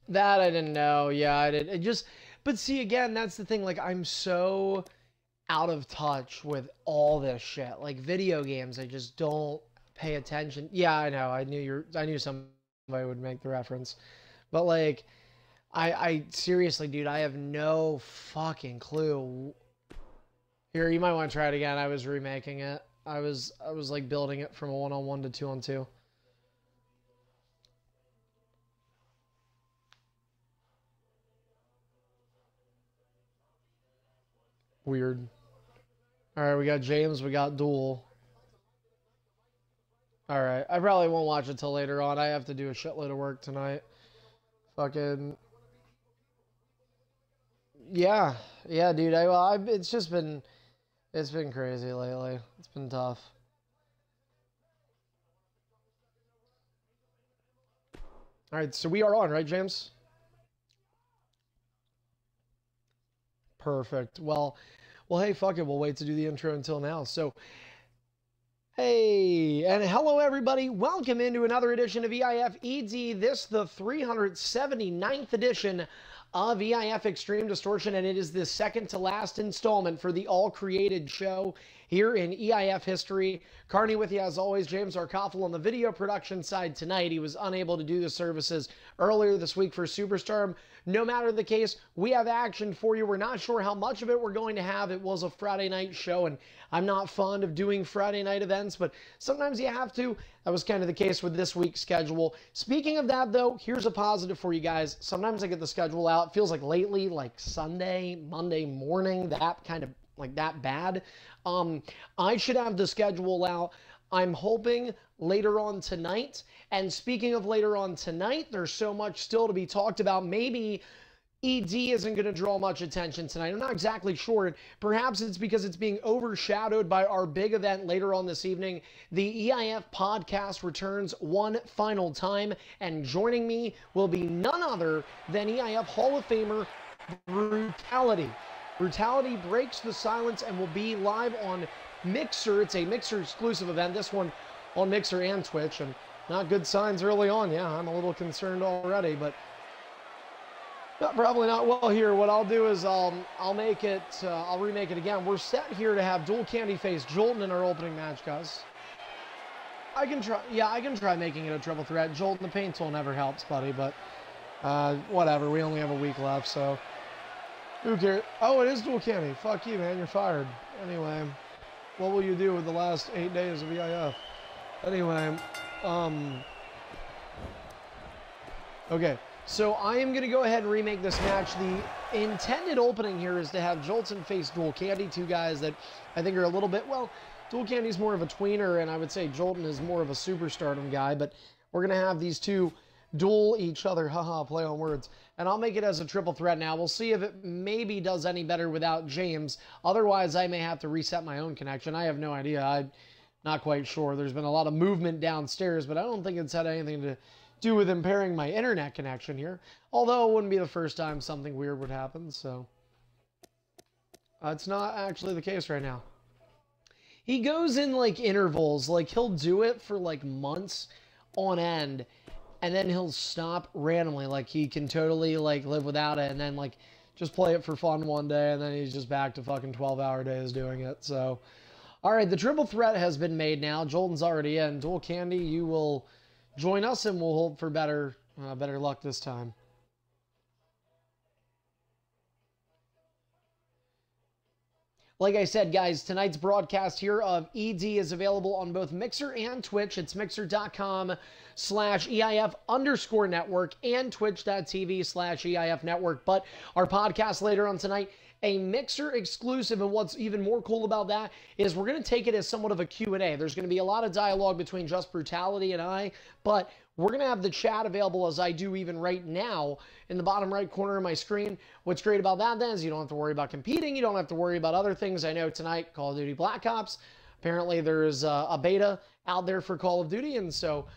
That I didn't know. Yeah, I did. It just, but see, again, that's the thing. Like, I'm so out of touch with all this shit. Like, video games, I just don't pay attention. Yeah, I know. I knew somebody would make the reference. But, like, I seriously, dude, I have no fucking clue. Here, you might want to try it again. I was remaking it. I was like building it from a 1-on-1 to 2-on-2. Weird. All right, we got James, we got Duel. All right, I probably won't watch it till later on. I have to do a shitload of work tonight. Fucking yeah, yeah, dude. It's just been crazy lately. It's been tough. All right, so we are on, right, James? Perfect. Well, hey, fuck it. We'll wait to do the intro until now. So, hey, and hello, everybody. Welcome into another edition of EIF ED. This, the 379th edition of EIF Extreme Distortion, and it is the second to last installment for the all-created show here in EIF history. Carney with you as always. James Arkoffel on the video production side tonight. He was unable to do the services earlier this week for Superstorm. No matter the case, we have action for you. We're not sure how much of it we're going to have. It was a Friday night show, and I'm not fond of doing Friday night events, but sometimes you have to. That was kind of the case with this week's schedule. Speaking of that, though, here's a positive for you guys. Sometimes I get the schedule out. It feels like lately, like Sunday, Monday morning, that kind of like that bad. I should have the schedule out. I'm hoping later on tonight. And speaking of later on tonight, there's so much still to be talked about. Maybe ED isn't going to draw much attention tonight. I'm not exactly sure. Perhaps it's because it's being overshadowed by our big event later on this evening. The EIF podcast returns one final time, and joining me will be none other than EIF Hall of Famer Brutality. Brutality breaks the silence and will be live on Mixer. It's a Mixer exclusive event. This one on Mixer and Twitch, and not good signs early on. Yeah, I'm a little concerned already, but probably not well here. What I'll do is I'll remake it again. We're set here to have Dual Candy face Jolton in our opening match, guys. I can try making it a triple threat. Jolton the paint tool never helps, buddy, but whatever. We only have a week left, so who cares? Oh, it is Dual Candy. Fuck you, man. You're fired. Anyway, what will you do with the last 8 days of EIF? Anyway, okay. So I am going to go ahead and remake this match. The intended opening here is to have Jolton face Dual Candy, two guys that I think are a little bit, well, Dual Candy's more of a tweener, and I would say Jolton is more of a superstardom guy, but we're going to have these two duel each other, haha, play on words, and I'll make it as a triple threat now. We'll see if it maybe does any better without James. Otherwise, I may have to reset my own connection. I have no idea. I'm not quite sure. There's been a lot of movement downstairs, but I don't think it's had anything to do with impairing my internet connection here. Although it wouldn't be the first time something weird would happen, so it's not actually the case right now. He goes in like intervals, like he'll do it for like months on end, and then he'll stop randomly. Like he can totally like live without it, and then like just play it for fun one day, and then he's just back to fucking 12-hour days doing it. So, all right, the triple threat has been made now. Jolton's already in. Dual Candy, you will join us, and we'll hope for better luck this time. Like I said, guys, tonight's broadcast here of ED is available on both Mixer and Twitch. It's mixer.com/EIF_network and twitch.tv/EIF network. But our podcast later on tonight, a Mixer exclusive, and what's even more cool about that is we're going to take it as somewhat of a Q&A. There's going to be a lot of dialogue between Just Brutality and I, but we're going to have the chat available as I do even right now in the bottom right corner of my screen. What's great about that then is you don't have to worry about competing. You don't have to worry about other things. I know tonight, Call of Duty Black Ops, apparently there's a beta out there for Call of Duty, and so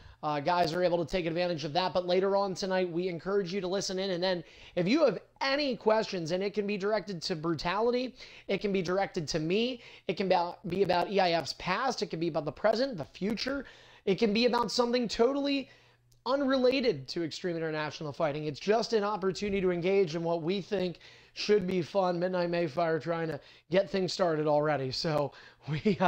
guys are able to take advantage of that. But later on tonight, we encourage you to listen in. And then if you have any questions, and it can be directed to Brutality, it can be directed to me, it can be about EIF's past, it can be about the present, the future, it can be about something totally unrelated to Extreme International Fighting. It's just an opportunity to engage in what we think should be fun. Midnight Mayfire trying to get things started already. So we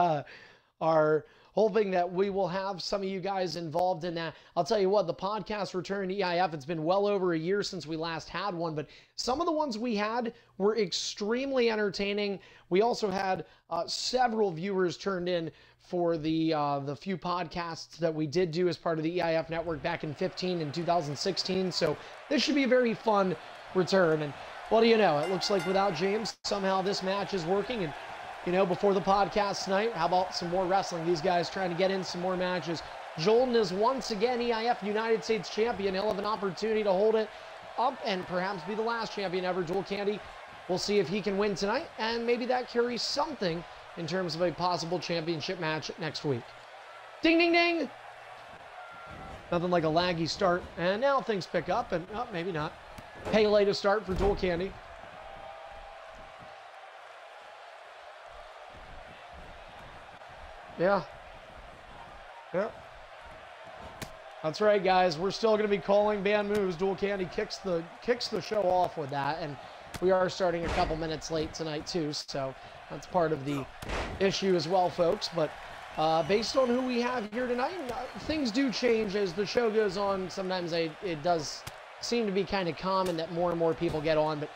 are hoping that we will have some of you guys involved in that. I'll tell you what, the podcast return to EIF, it's been well over a year since we last had one, but some of the ones we had were extremely entertaining. We also had several viewers turned in for the few podcasts that we did do as part of the EIF network back in 15 and 2016. So this should be a very fun return. And what do you know? It looks like without James, somehow this match is working. And you know, before the podcast tonight, how about some more wrestling? These guys trying to get in some more matches. Jolton is once again EIF United States champion. He'll have an opportunity to hold it up and perhaps be the last champion ever. Joel Candy, we'll see if he can win tonight, and maybe that carries something in terms of a possible championship match next week. Ding, ding, ding! Nothing like a laggy start, and now things pick up, and maybe not. Pele to start for Joel Candy. Yeah. That's right, guys. We're still going to be calling band moves. Dual Candy kicks the show off with that, and we are starting a couple minutes late tonight too, so that's part of the issue as well, folks. But based on who we have here tonight, things do change as the show goes on. Sometimes it does seem to be kind of common that more and more people get on, but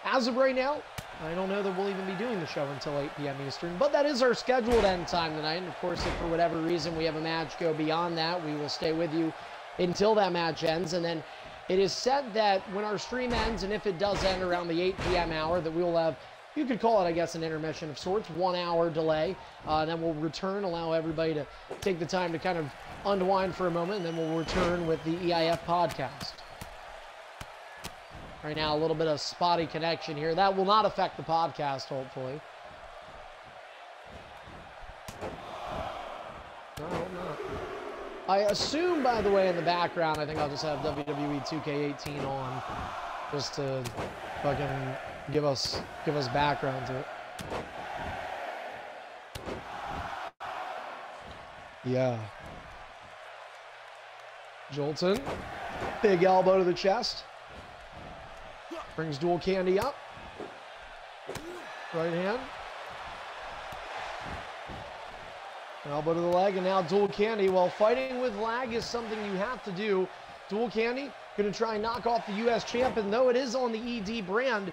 as of right now, I don't know that we'll even be doing the show until 8 p.m. Eastern, but that is our scheduled end time tonight. And of course, if for whatever reason we have a match go beyond that, we will stay with you until that match ends. And then it is said that when our stream ends, and if it does end around the 8 p.m. hour, that we will have, you could call it, I guess, an intermission of sorts, 1 hour delay. And then we'll return, allow everybody to take the time to kind of unwind for a moment, and then we'll return with the EIF podcast. Right now, a little bit of spotty connection here. That will not affect the podcast, hopefully. No, I hope not. I assume, by the way, in the background, I think I'll just have WWE 2K18 on just to fucking give us background to it. Yeah. Jolton. Big elbow to the chest. Brings Dual Candy up. Right hand. Elbow to the leg, and now Dual Candy. Well, fighting with lag is something you have to do. Dual Candy going to try and knock off the U.S. champion, though it is on the ED brand.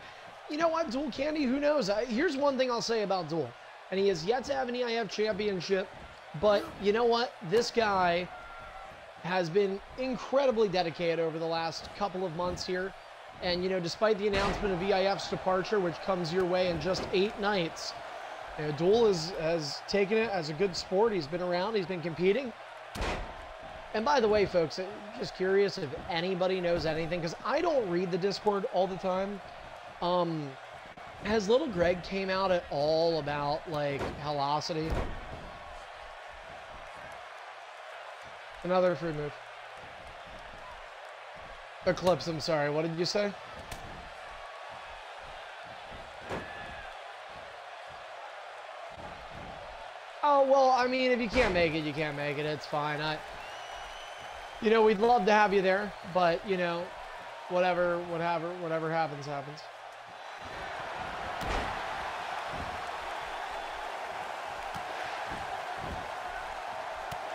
You know what, Dual Candy, who knows? Here's one thing I'll say about Dual, and he has yet to have an EIF championship, but you know what? This guy has been incredibly dedicated over the last couple of months here. And, you know, despite the announcement of EIF's departure, which comes your way in just 8 nights, you know, Duel has taken it as a good sport. He's been around. He's been competing. And by the way, folks, I'm just curious if anybody knows anything, because I don't read the Discord all the time. Has Little Greg came out at all about, like, Halosity? Another free move. Eclipse, I'm sorry. What did you say? Oh, well, I mean, if you can't make it, you can't make it. It's fine. You know, we'd love to have you there, but, you know, whatever happens, happens.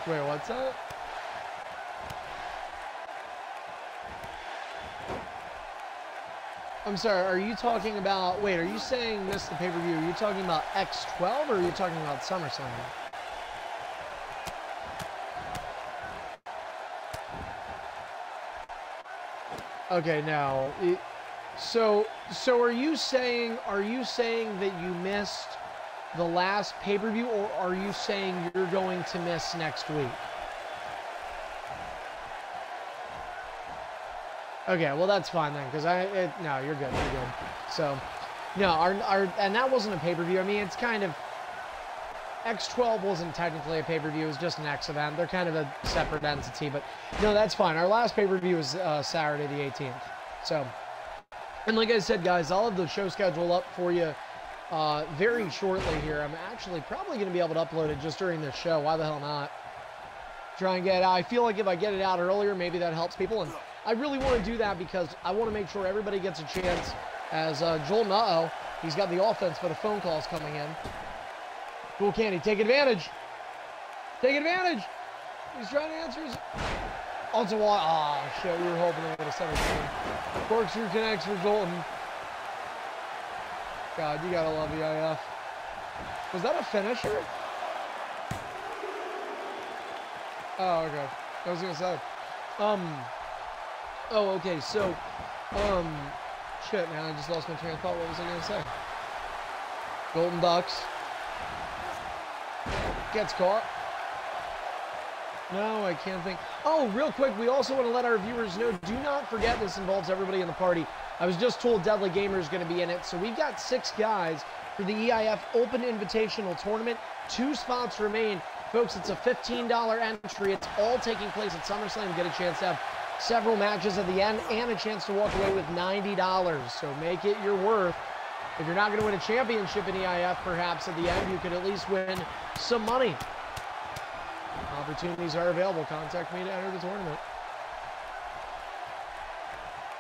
Wait, what's that? I'm sorry, are you talking about, wait, are you saying miss the pay-per-view? Are you talking about X12 or are you talking about SummerSlam? Okay, now, so are you saying that you missed the last pay-per-view, or are you saying you're going to miss next week? Okay, well that's fine then, because no, you're good, you're good. So, no, and that wasn't a pay-per-view. I mean, it's kind of, X12 wasn't technically a pay-per-view, it was just an X event. They're kind of a separate entity, but no, that's fine. Our last pay-per-view was Saturday the 18th. So, and like I said, guys, I'll have the show schedule up for you very shortly here. I'm actually probably going to be able to upload it just during this show. Why the hell not? Try and get out. I feel like if I get it out earlier, maybe that helps people. And I really want to do that because I want to make sure everybody gets a chance. As Jolton, he's got the offense for the phone calls coming in. Dual candy, take advantage. Take advantage. He's trying to answer his... Onto wall. Oh, shit. We were hoping they would have sent it. Corkscrew connects for Jolton. God, you gotta love EIF. Was that a finisher? Oh, okay. I was gonna say. Oh, okay. So, shit, man. I just lost my train of thought. What was I gonna say? Golden Ducks. Gets caught. No, I can't think. Oh, real quick, we also want to let our viewers know, do not forget this involves everybody in the party. I was just told Deadly Gamer is going to be in it. So we've got 6 guys for the EIF Open Invitational Tournament. 2 spots remain. Folks, it's a $15 entry. It's all taking place at SummerSlam. You get a chance to have several matches at the end and a chance to walk away with $90. So make it your worth. If you're not going to win a championship in EIF, perhaps at the end, you could at least win some money. Opportunities are available. Contact me to enter the tournament.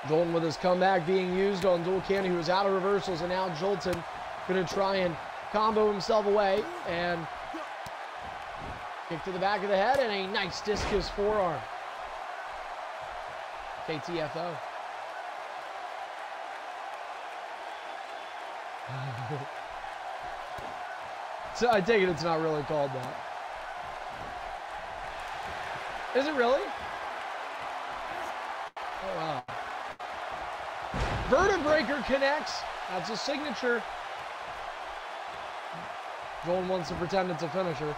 Jolton with his comeback being used on Dual Candy, who was out of reversals, and now Jolton going to try and combo himself away and kick to the back of the head and a nice discus forearm. KTFO. So I take it it's not really called that. Is it really? Oh, wow. Vertebreaker connects. That's a signature. Jolton wants to pretend it's a finisher.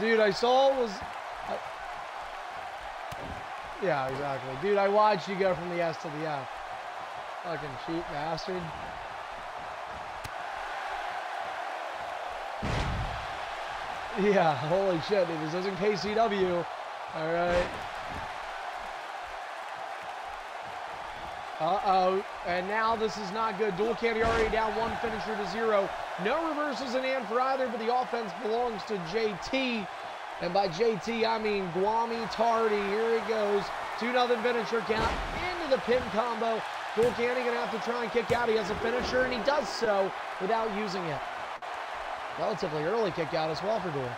Dude, I saw was... yeah, exactly. Dude, I watched you go from the S to the F. Fucking cheap bastard. Yeah, holy shit, dude. This isn't KCW. All right. Uh-oh. And now this is not good. Dual Candy already down 1 finisher to 0. No reversals in hand for either, but the offense belongs to JT. And by JT, I mean Guami Tardy. Here it goes. 2-0 finisher count into the pin combo. Dual Candy going to have to try and kick out. He has a finisher, and he does so without using it. Relatively early kick out as well for Dual.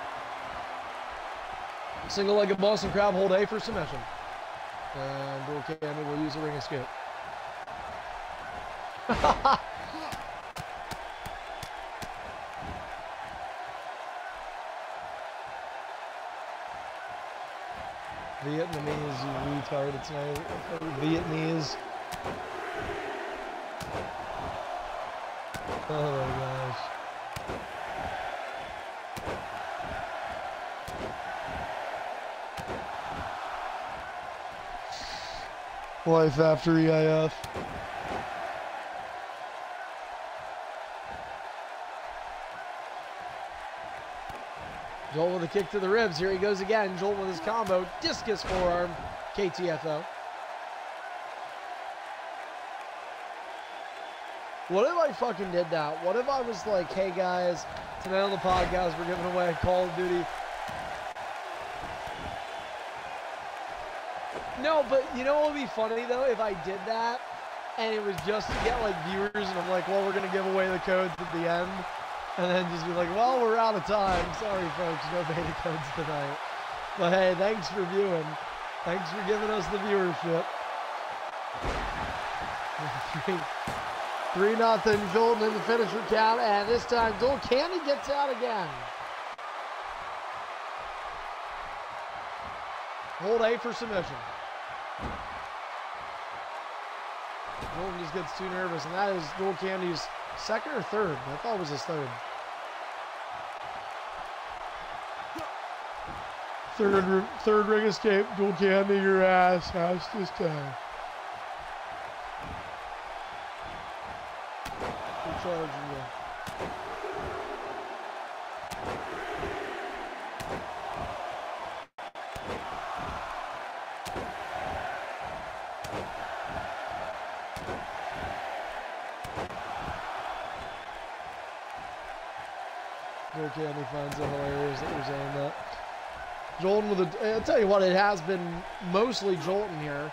Single-legged Boston Crab hold A for submission. And Dual Candy will use a ring escape. Vietnamese, you retard. It's not Vietnamese. Oh my gosh. Life after EIF. Joel with a kick to the ribs. Here he goes again. Joel with his combo. Discus forearm. KTFO. What if I fucking did that? What if I was like, hey guys, tonight on the podcast we're giving away Call of Duty. No, but you know what would be funny though? If I did that and it was just to get like viewers and I'm like, well, we're going to give away the codes at the end. And then just be like, well, we're out of time. Sorry, folks, no beta codes tonight. But hey, thanks for viewing. Thanks for giving us the viewership. 3-0, Jolton in the finisher count, and this time Dual Candy gets out again. Hold A for submission. Jolton just gets too nervous, and that is Dual Candy's second or third? I thought it was his third. Third ring escape. Dual Candy, your ass has to stay. Good charge, yeah. Dual Candy finds it hilarious that you're saying that. Jolton with a... I'll tell you what, it has been mostly Jolton here.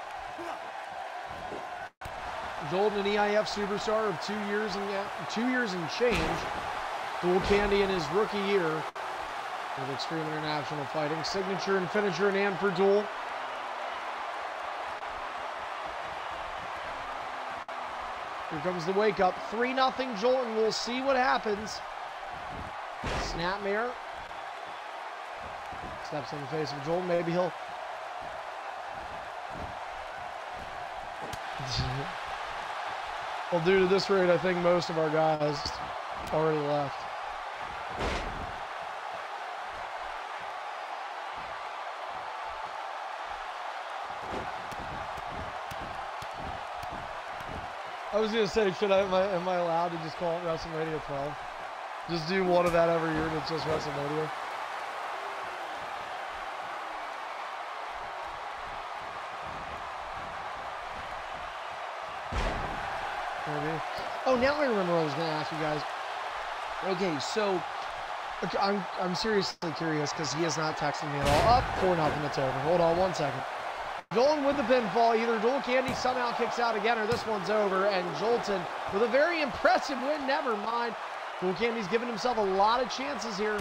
Jolton, an EIF superstar of 2 years and change. Dual Candy in his rookie year with Extreme International Fighting. Signature and finisher in hand for Dual. Here comes the wake up. 3-0 Jolton. We'll see what happens. Snapmare. Steps in the face of Jolton. Maybe he'll... Well, due to this rate, I think most of our guys already left. I was gonna say, am I allowed to just call it WrestleMania 12? Just do one of that every year and it's just WrestleMania. Maybe. Oh, now I remember what I was gonna ask you guys. Okay, so I'm seriously curious because he has not texted me at all. Up 4-0, it's over. Hold on 1 second. Jolton with the pinfall. Either Dual Candy somehow kicks out again or this one's over. And Jolton with a very impressive win. Never mind. Dual Candy's given himself a lot of chances here.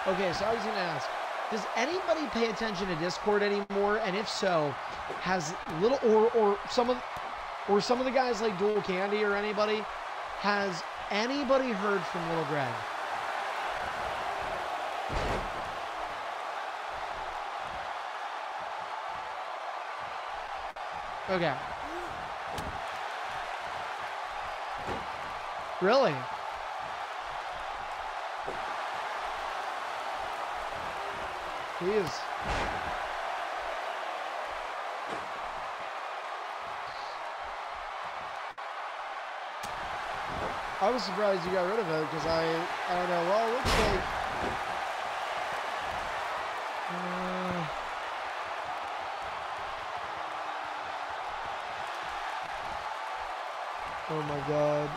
Okay, so I was going to ask, does anybody pay attention to Discord anymore? And if so, has little or some of the guys like Dual Candy or anybody, has anybody heard from Little Greg? Okay. Really? He is. I was surprised you got rid of it because I don't know. Well, it looks like. Oh my God.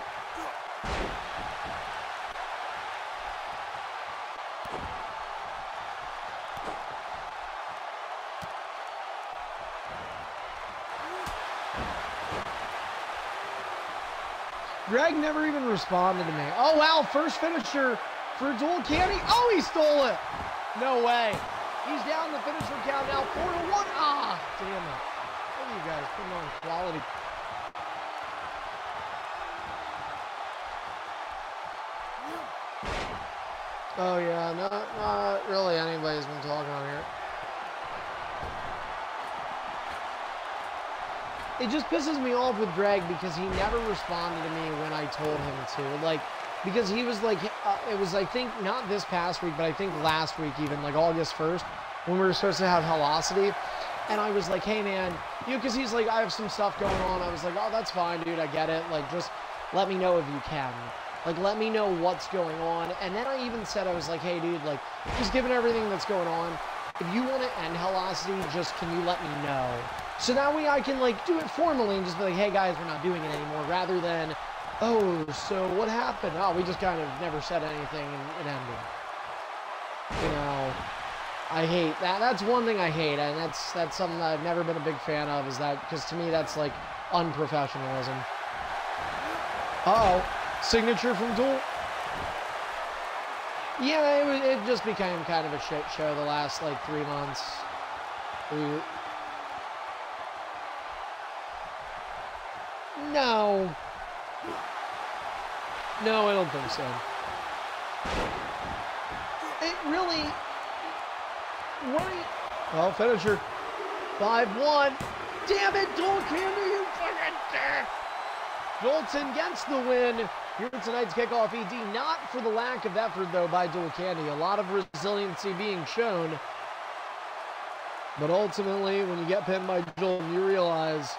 Greg never even responded to me. Oh wow, first finisher for Dual Candy. Oh, he stole it. No way. He's down the finisher count now, 4-1. Ah, damn it. Look at you guys putting on quality. Oh yeah, not really anybody's been talking on here. It just pisses me off with Greg because he never responded to me when I told him to. Like, because he was like, it was, I think, not this past week, but I think last week even, like August 1st, when we were supposed to have Velocity. And I was like, hey man, because he's like, I have some stuff going on. I was like, oh, that's fine, dude, I get it. Like, just let me know if you can. Like, let me know what's going on. And then I even said, I was like, hey, dude, like, just given everything that's going on, if you want to end Velocity, just can you let me know? So that way I can, like, do it formally and just be like, hey, guys, we're not doing it anymore, rather than, oh, so what happened? Oh, we just kind of never said anything and it ended. You know, I hate that. That's one thing I hate, and that's something that I've never been a big fan of, is that, because to me that's, like, unprofessionalism. Uh-oh. Signature from Dual. Yeah, it just became kind of a shit show the last, like, 3 months. No. No, I don't think so. It really... What? Oh, finisher. 5-1. Damn it, Dual Candy, you fucking dick! Jolton gets the win here in tonight's kickoff ED. Not for the lack of effort, though, by Dual Candy. A lot of resiliency being shown. But ultimately, when you get pinned by Jolton, you realize,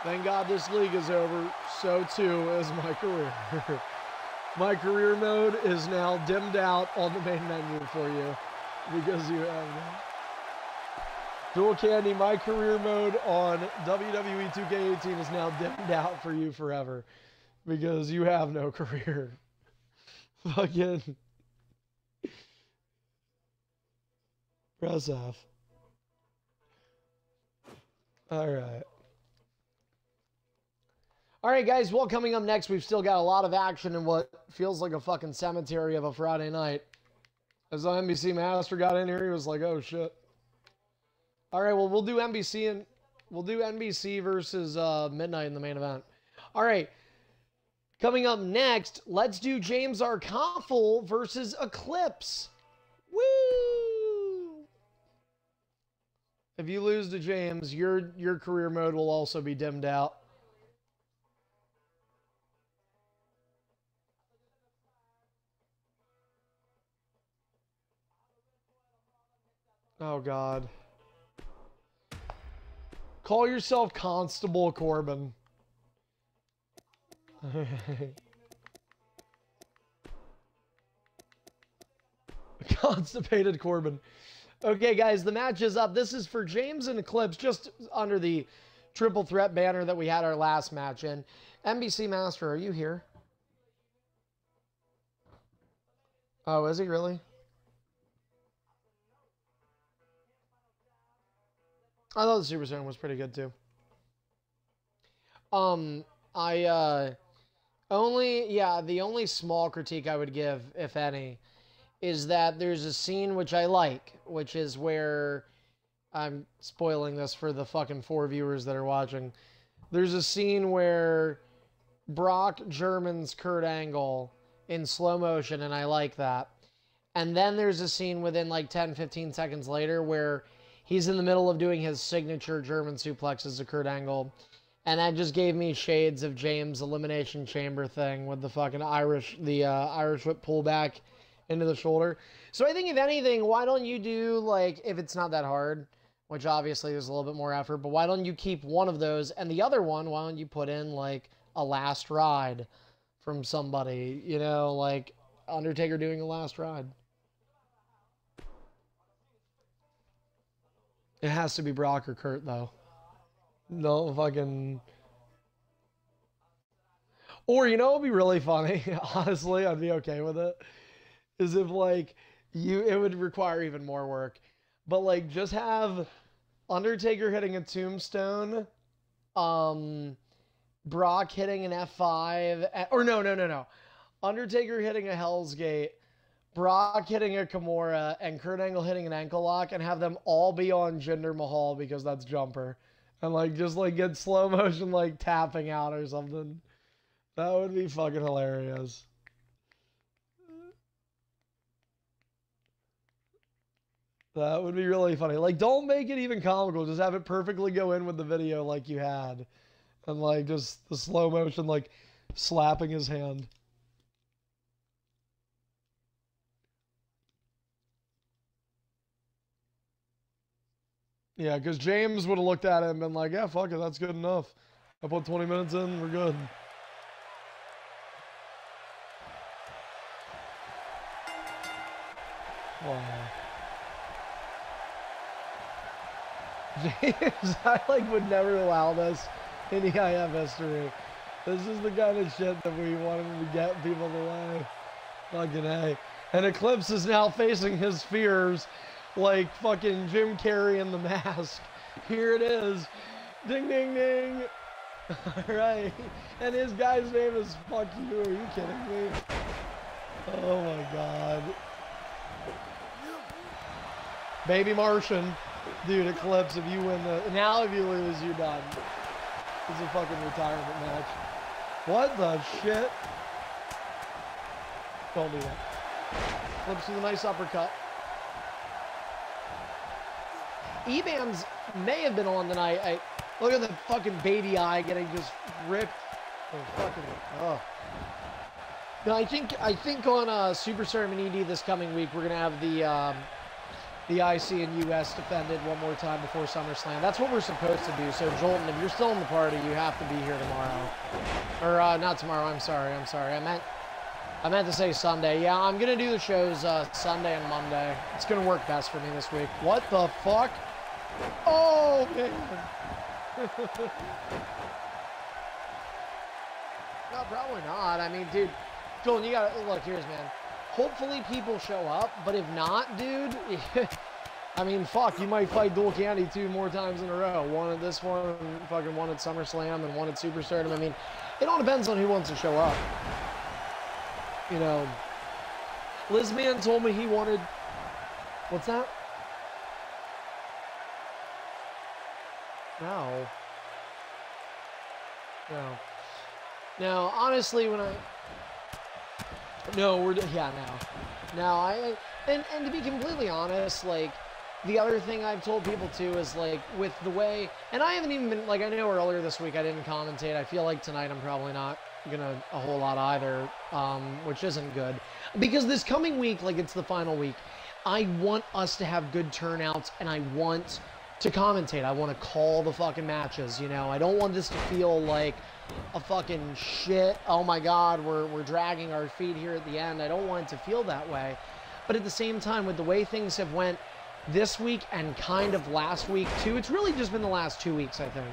thank God this league is over. So, too, is my career. My career mode is now dimmed out on the main menu for you. Because you have Dual Candy, my career mode on WWE 2K18 is now dimmed out for you forever. Because you have no career. Fucking. Press F. All right. All right, guys. Well, coming up next, we've still got a lot of action in what feels like a fucking cemetery of a Friday night. As the NBC Master got in here, he was like, "Oh shit." All right. Well, we'll do NBC versus Midnight in the main event. All right. Coming up next, let's do James Arkoffel versus Eclipse. Woo! If you lose to James, your career mode will also be dimmed out. Oh, God. Call yourself Constable Corbin. Constipated Corbin. Okay, guys, the match is up. This is for James and Eclipse, just under the triple threat banner that we had our last match in. NBC Master, are you here? Oh, is he really? I thought the Super Saiyan was pretty good too. The only small critique I would give, if any, is that there's a scene which I like, which is where, I'm spoiling this for the fucking 4 viewers that are watching. There's a scene where Brock Germans Kurt Angle in slow motion, and I like that. And then there's a scene within like 10, 15 seconds later where he's in the middle of doing his signature German suplexes to Kurt Angle. And that just gave me shades of James' Elimination Chamber thing with the fucking Irish whip pullback into the shoulder. So I think if anything, why don't you do, like, if it's not that hard, which obviously there's a little bit more effort, but why don't you keep one of those, and the other one, why don't you put in, like, a last ride from somebody, you know, like Undertaker doing a last ride. It has to be Brock or Kurt, though. No fucking... Or, you know what would be really funny? Honestly, I'd be okay with it. Is if, like, it would require even more work. But, like, just have Undertaker hitting a tombstone, Brock hitting an F5, or no. Undertaker hitting a Hell's Gate, Brock hitting a Kimura, and Kurt Angle hitting an ankle lock, and have them all be on Jinder Mahal because that's Jumper. And, like, just, like, get slow motion, like, tapping out or something. That would be fucking hilarious. That would be really funny. Like, don't make it even comical. Just have it perfectly go in with the video like you had. And, like, just the slow motion, like, slapping his hand. Yeah, because James would have looked at it and been like, yeah, fuck it, that's good enough. I put 20 minutes in, we're good. Wow. James, I, like, would never allow this in EIF history. This is the kind of shit that we wanted to get people to like. Fucking A. And Eclipse is now facing his fears like fucking Jim Carrey in The Mask. Here it is. Ding, ding, ding. Alright. And his guy's name is Fuck You. Are you kidding me? Oh my god. Baby Martian. Dude, Eclipse, if you win the... Now if you lose, you're done. It's a fucking retirement match. What the shit? Don't do that. Eclipse with a nice uppercut. E-Bands may have been on tonight. Look at the fucking baby eye getting just ripped. Oh, fucking... Oh. No, I think on Superstar and ED this coming week, we're going to have the IC and US defended one more time before SummerSlam. That's what we're supposed to do. So, Jolton, if you're still in the party, you have to be here tomorrow. Or, not tomorrow. I'm sorry. I meant to say Sunday. Yeah, I'm going to do the shows Sunday and Monday. It's going to work best for me this week. What the fuck? Oh, man. No, probably not. I mean, dude, Jolton, you got to... Look, here's, man. Hopefully people show up, but if not, dude, I mean, fuck, you might fight Dual Candy 2 more times in a row. One at this one, fucking one at SummerSlam, and one at Superstardom. I mean, it all depends on who wants to show up. You know, Lizman told me he wanted... What's that? No. No. Now, honestly, when I... No, we're... Yeah, no. Now, and to be completely honest, like, the other thing I've told people, too, is, like, with the way... And I haven't even been... Like, I know earlier this week I didn't commentate. I feel like tonight I'm probably not gonna a whole lot either, which isn't good. Because this coming week, like, it's the final week, I want us to have good turnouts, and I want to commentate. I want to call the fucking matches, you know? I don't want this to feel like a fucking shit, oh my god, we're dragging our feet here at the end. I don't want it to feel that way. But at the same time, with the way things have went this week and kind of last week too, it's really just been the last 2 weeks, I think.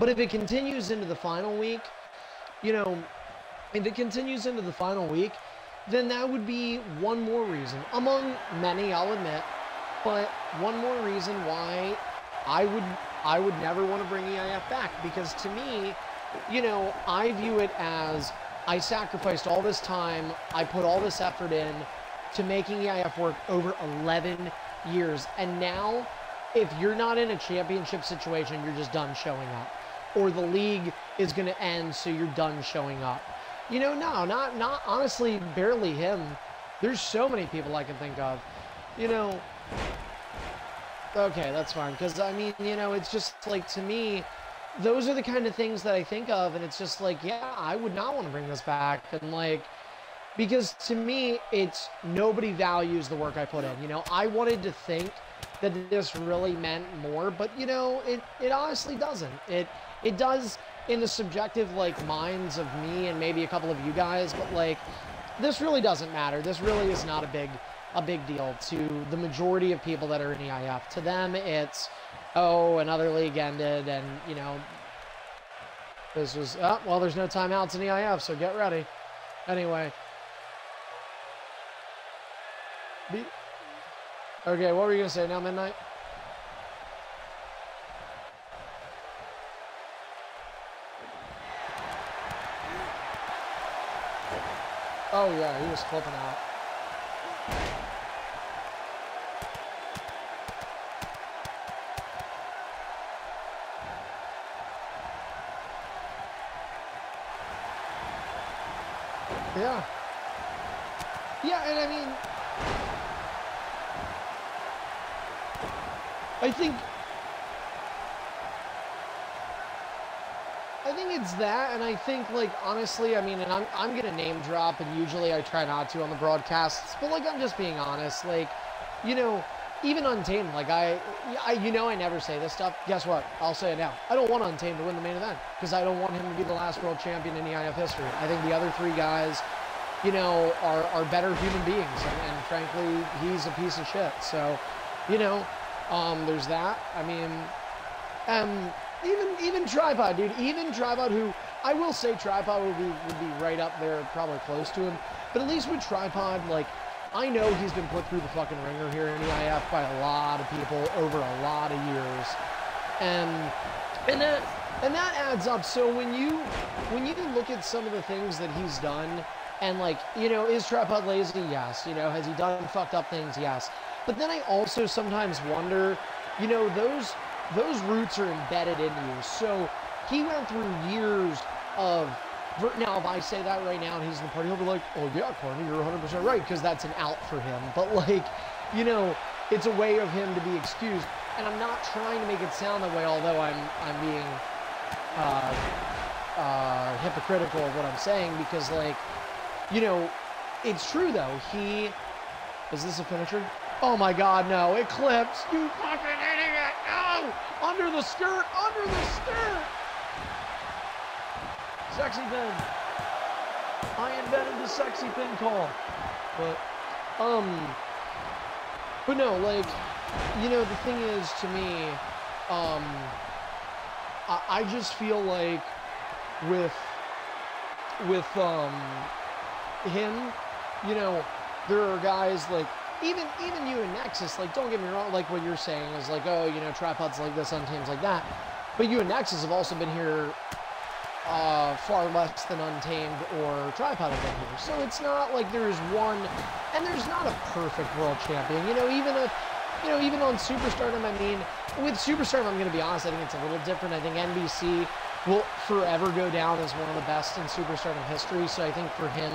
But if it continues into the final week, you know, if it continues into the final week, then that would be one more reason, among many, I'll admit, but one more reason why I would never want to bring EIF back. Because to me, you know, I view it as I sacrificed all this time, I put all this effort in to making EIF work over 11 years. And now, if you're not in a championship situation, you're just done showing up. Or the league is going to end, so you're done showing up. You know, no, not honestly, barely him. There's so many people I can think of. You know, okay, that's fine. Because, I mean, you know, it's just, like, to me, those are the kind of things that I think of, and it's just like, yeah, I would not want to bring this back. And, like, because to me, it's nobody values the work I put in. You know, I wanted to think that this really meant more, but, you know, it honestly doesn't. It does in the subjective, like, minds of me and maybe a couple of you guys, but, like, this really doesn't matter. This really is not a big deal to the majority of people that are in EIF. To them, it's, oh, another league ended, and, you know, this was, oh, well, there's no timeouts in EIF, so get ready. Anyway. Okay, what were you going to say now, Midnight? Oh, yeah, he was flipping out. Yeah. Yeah, and I mean, I think it's that, and I think, like, honestly, I mean, and I'm gonna name drop, and usually I try not to on the broadcasts, but, like, I'm just being honest, like, you know, even Untamed, like, you know I never say this stuff. Guess what? I'll say it now. I don't want Untamed to win the main event, because I don't want him to be the last world champion in EIF history. I think the other three guys, you know, are better human beings, and frankly, he's a piece of shit. So, you know, there's that. I mean, even Tripod, dude. Even Tripod, who I will say Tripod would be right up there, probably close to him. But at least with Tripod, like, I know he's been put through the fucking ringer here in EIF by a lot of people over a lot of years, and that adds up. So when you look at some of the things that he's done, and, like, you know, is Tripod lazy? Yes. You know, has he done fucked up things? Yes. But then I also sometimes wonder, you know, those roots are embedded in you. So he went through years of... Now, if I say that right now and he's in the party, he'll be like, oh, yeah, Carney, you're 100% right, because that's an out for him. But, like, you know, it's a way of him to be excused. And I'm not trying to make it sound that way, although I'm being hypocritical of what I'm saying, because, like, you know, it's true, though. Is this a finisher? Oh, my God, no. It clips. You fucking idiot. No! Under the skirt. Under the skirt. Sexy pin. I invented the sexy pin call. But no, like, you know, the thing is, to me, I just feel like with him, you know, there are guys like even you and Nexus, like, don't get me wrong, like what you're saying is like, oh, you know, tripods like this on teams like that. But you and Nexus have also been here far less than Untamed or Tripod have been here. So it's not like there's one, and there's not a perfect world champion. You know, even on Superstardom, I mean, with Superstardom, I'm going to be honest, I think it's a little different. I think NBC will forever go down as one of the best in Superstardom history. So I think for him,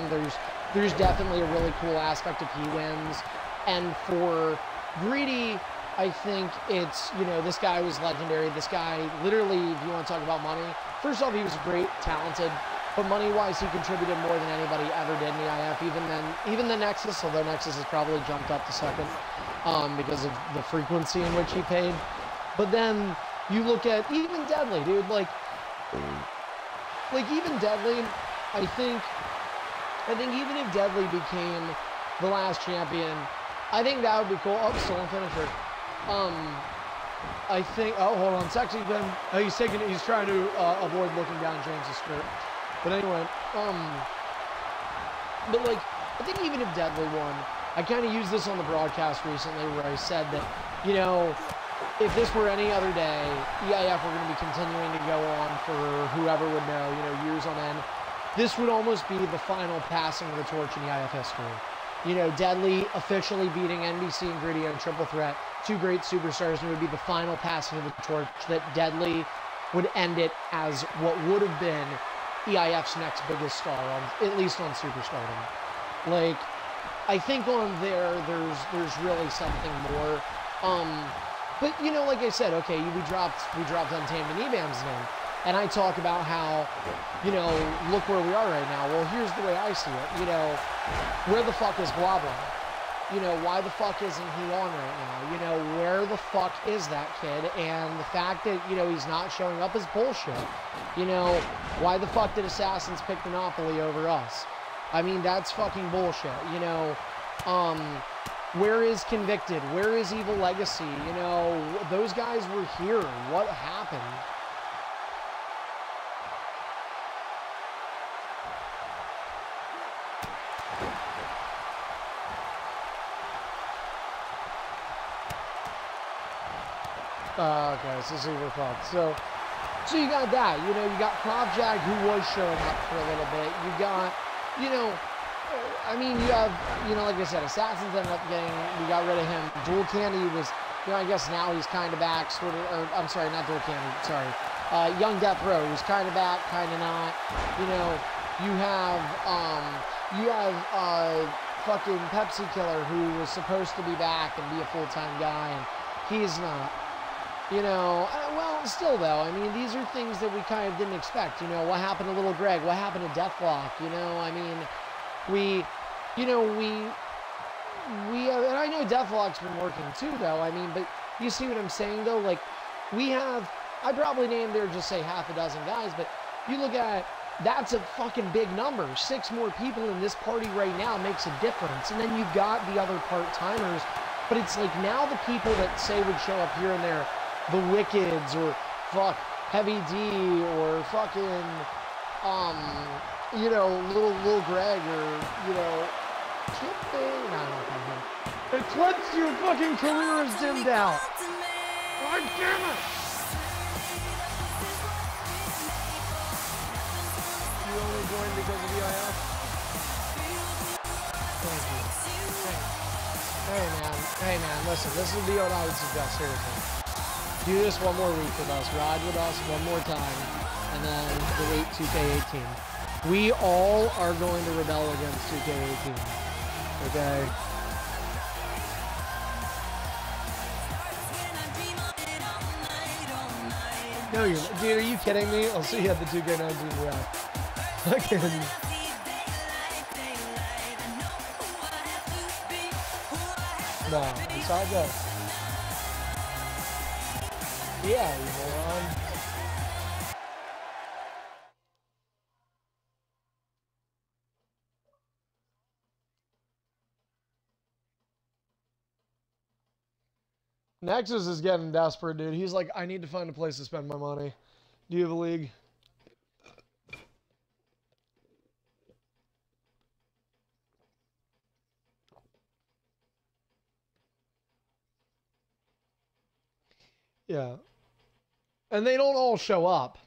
there's definitely a really cool aspect of he wins. And for Greedy, I think it's, you know, this guy was legendary. This guy, literally, if you want to talk about money, first off, he was great, talented, but money-wise, he contributed more than anybody ever did in the IF. Even the Nexus, although Nexus has probably jumped up to second because of the frequency in which he paid. But then you look at even Deadly, dude. Like even Deadly, I think even if Deadly became the last champion, I think that would be cool. Oh, stolen finisher. I think, oh, hold on, Sexy Ben, he's trying to avoid looking down James's skirt. But anyway, but like, I think even if Deadly won, I kind of used this on the broadcast recently where I said that, you know, if this were any other day, EIF were going to be continuing to go on for whoever would know, you know, years on end. This would almost be the final passing of the torch in EIF history. You know, Deadly officially beating NBC and Gritty on Triple Threat, two great superstars, and it would be the final passing of the torch that Deadly would end it as what would have been EIF's next biggest star, at least on Superstardom. Like, I think on there's really something more. But you know, like I said, okay, we dropped Untamed and Ebam's name, and I talk about how, you know, look where we are right now. Well, here's the way I see it. You know, where the fuck is blah blah? You know, why the fuck isn't he on right now? You know, where the fuck is that kid? And the fact that, you know, he's not showing up is bullshit. You know, why the fuck did Assassins pick Monopoly over us? I mean, that's fucking bullshit. You know, where is Convicted? Where is Evil Legacy? You know, those guys were here. What happened? Okay, so see, we're fucked. So you got that. You know, you got Propjag, who was showing up for a little bit. You got, you know, I mean, you have, you know, like I said, Assassins ended up getting, we got rid of him. Dual Candy was, you know, I guess now he's kind of back, sort of, or, I'm sorry, not Dual Candy, sorry. Young Death Row, who's kind of back, kind of not. You know, you have fucking Pepsi Killer, who was supposed to be back and be a full-time guy, and he's not. You know, well, still though, I mean, these are things that we kind of didn't expect. You know, what happened to Little Greg? What happened to Deathlock? You know, I mean, and I know Deathlock's been working too, though. I mean, but you see what I'm saying, though? Like, I probably named there just say half a dozen guys, but you look at, that's a fucking big number. 6 more people in this party right now makes a difference. And then you've got the other part-timers, but it's like now the people that say would show up here and there, the Wickeds, or fuck Heavy D, or fucking you know, little Greg, or you know, Eclipse, your fucking career is dimmed out. God damn it! You only joined because of the IF? Thank you. Hey man, listen, this would be what I would suggest, seriously. Do this one more week with us, ride with us one more time, and then delete 2K18. We all are going to rebel against 2K18, okay? No, dude, are you kidding me? I'll see you at the 2K19 draft. Fucking... No, it's all good. Yeah, you moron. Nexus is getting desperate, dude. He's like, I need to find a place to spend my money. Do you have a league? Yeah. And they don't all show up.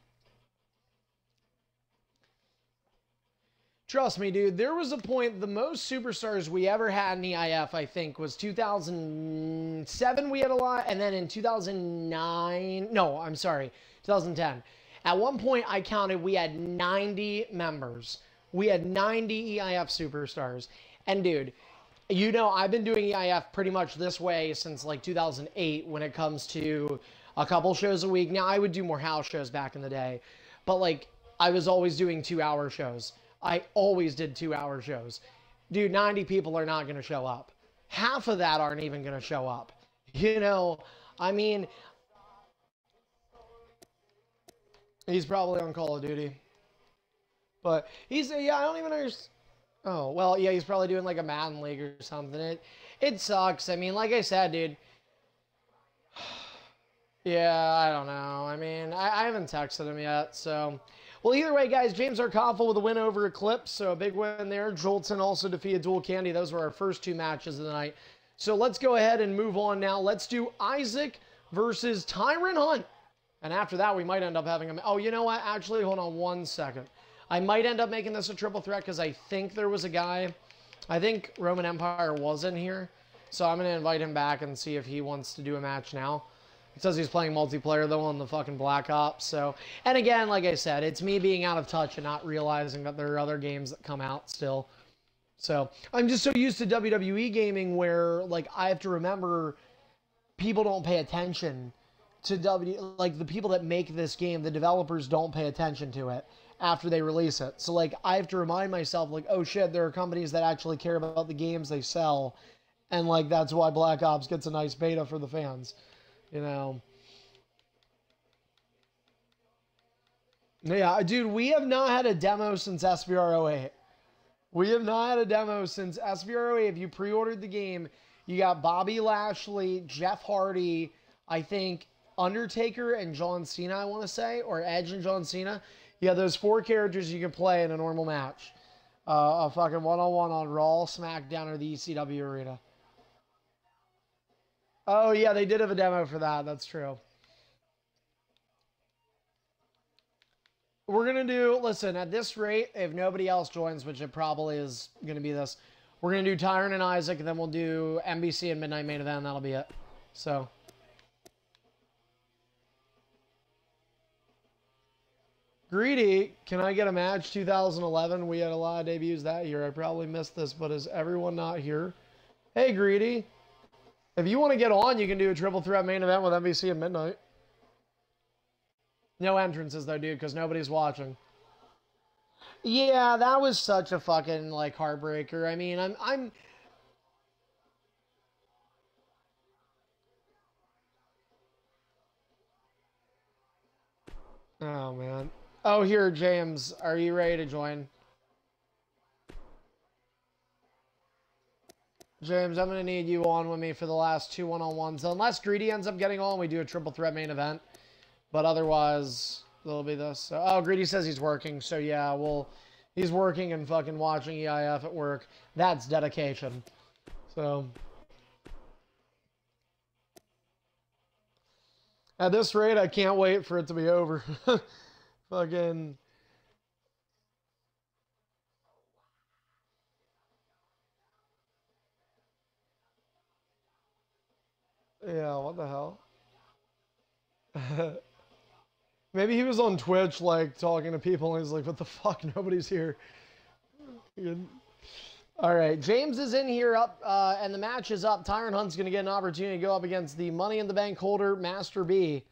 Trust me, dude, there was a point, the most superstars we ever had in EIF, I think, was 2007 we had a lot, and then in 2009, no, I'm sorry, 2010. At one point, I counted, we had 90 members. We had 90 EIF superstars. And dude, you know, I've been doing EIF pretty much this way since like 2008 when it comes to a couple shows a week. Now, I would do more house shows back in the day, but like, I was always doing 2-hour shows. I always did 2-hour shows. Dude, 90 people are not going to show up. Half of that aren't even going to show up. You know, I mean, he's probably on Call of Duty. But he's, yeah, I don't even understand. Oh, well, yeah, he's probably doing like a Madden League or something. It sucks. I mean, like I said, dude. Yeah, I don't know. I mean, I haven't texted him yet, so... Well, either way, guys, James Arkoffel with a win over Eclipse, so a big win there. Jolton also defeated Dual Candy. Those were our first 2 matches of the night. So let's go ahead and move on now. Let's do Isaac versus Tyron Hunt. And after that, we might end up having him. Oh, you know what? Actually, hold on one second. I might end up making this a triple threat because I think there was a guy. I think Roman Empire was in here. So I'm going to invite him back and see if he wants to do a match now. It says he's playing multiplayer, though, on the fucking Black Ops. So, and again, like I said, it's me being out of touch and not realizing that there are other games that come out still. So, I'm just so used to WWE gaming where, like, I have to remember people don't pay attention to like, the people that make this game, the developers don't pay attention to it after they release it. So, like, I have to remind myself, like, oh, shit, there are companies that actually care about the games they sell. And, like, that's why Black Ops gets a nice beta for the fans. You know. Yeah, dude, we have not had a demo since SVR08. We have not had a demo since SVR08. If you pre-ordered the game, you got Bobby Lashley, Jeff Hardy, I think Undertaker and John Cena, I want to say, or Edge and John Cena. Yeah, those 4 characters you can play in a normal match. A fucking one-on-one on Raw, SmackDown, or the ECW arena. Oh, yeah, they did have a demo for that. That's true. We're going to do, listen, at this rate, if nobody else joins, which it probably is going to be this, we're going to do Tyron and Isaac, and then we'll do NBC and Midnight Main Event, and that'll be it. So. Greedy, can I get a match 2011? We had a lot of debuts that year. I probably missed this, but is everyone not here? Hey, Greedy. If you want to get on, you can do a triple threat main event with NBC at midnight. No entrances, though, dude, because nobody's watching. Yeah, that was such a fucking, like, heartbreaker. I mean, I'm... Oh, man. Oh, here, James. Are you ready to join? James, I'm going to need you on with me for the last 2 one-on-ones. Unless Greedy ends up getting on, we do a triple threat main event. But otherwise, there'll be this. So, oh, Greedy says he's working. So, yeah, well, he's working and fucking watching EIF at work. That's dedication. So, at this rate, I can't wait for it to be over. Fucking... Yeah, what the hell? Maybe he was on Twitch, like, talking to people, and he's like, what the fuck? Nobody's here. All right, James is in here up, and the match is up. Tyron Hunt's going to get an opportunity to go up against the Money in the Bank holder, Master B.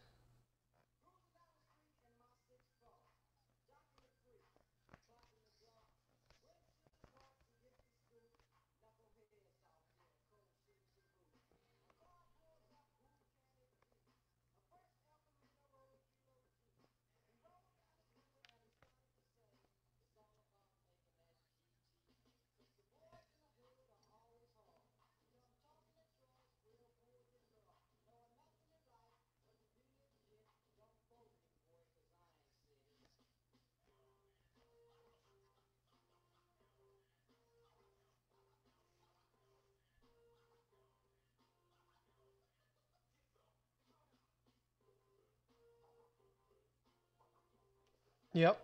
Yep.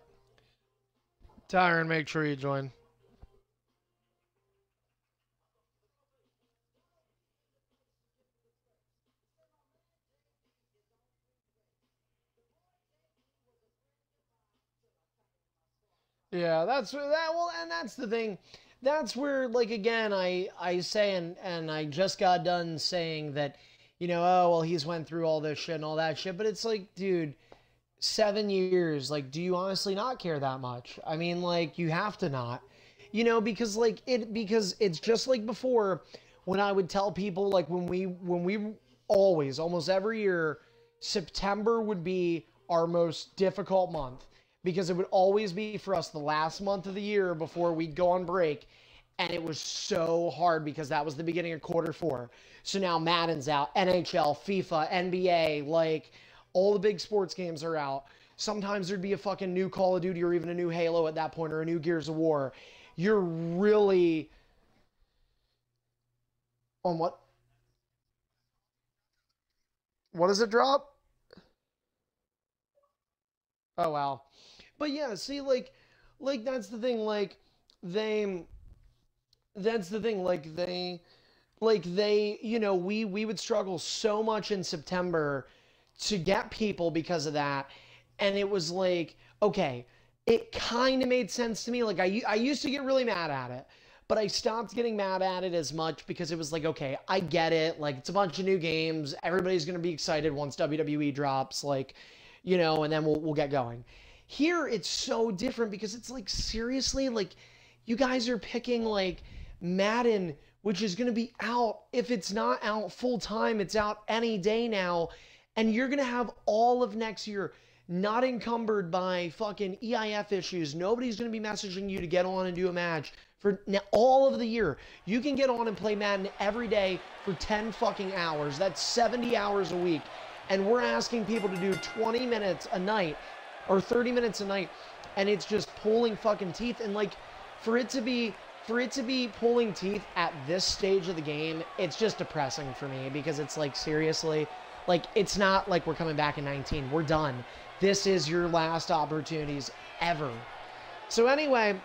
Tyron, make sure you join. Yeah, that's that. Well, and that's the thing. That's where, like, again, I say, and I just got done saying that, oh well, he's went through all this shit and all that shit, but it's like, dude, 7 years. Like, do you honestly not care that much? I mean, like, you have to not, because because it's just like before when I would tell people, like, when we always, almost every year, September would be our most difficult month because it would always be for us the last month of the year before we'd go on break. And it was so hard because that was the beginning of quarter 4. So now Madden's out, NHL, FIFA, NBA, like all the big sports games are out. Sometimes there'd be a fucking new Call of Duty or even a new Halo at that point or a new Gears of War. You're really on what? What does it drop? Oh wow. But yeah, see, like that's the thing. They, that's the thing. They, we would struggle so much in September to get people because of that, and it was like, okay, it kind of made sense to me. Like I used to get really mad at it, but I stopped getting mad at it as much because it was like, okay, I get it. Like it's a bunch of new games. Everybody's gonna be excited once WWE drops. Like, and then we'll get going. Here it's so different because it's like seriously, like you guys are picking like Madden, which is going to be out. If it's not out full time, it's out any day now. And you're going to have all of next year not encumbered by fucking EIF issues. Nobody's going to be messaging you to get on and do a match for all of the year. You can get on and play Madden every day for 10 fucking hours. That's 70 hours a week. And we're asking people to do 20 minutes a night or 30 minutes a night. And it's just pulling fucking teeth. And like for it to be pulling teeth at this stage of the game, it's just depressing for me because it's like, seriously, like it's not like we're coming back in 19. We're done. This is your last opportunities ever. So anyway,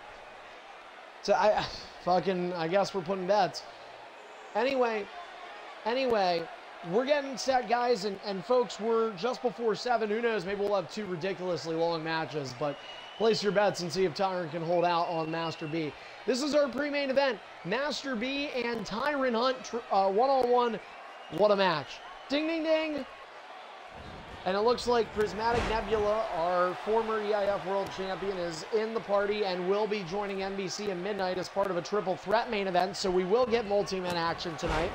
I guess we're putting bets. Anyway, we're getting set, guys, and folks, we're just before 7. Who knows, maybe we'll have 2 ridiculously long matches, but place your bets and see if Tyron can hold out on Master B. This is our pre-main event. Master B and Tyron Hunt one-on-one. What a match. Ding, ding, ding. And it looks like Prismatic Nebula, our former EIF World Champion, is in the party and will be joining NBC at midnight as part of a triple threat main event, so we will get multi-man action tonight.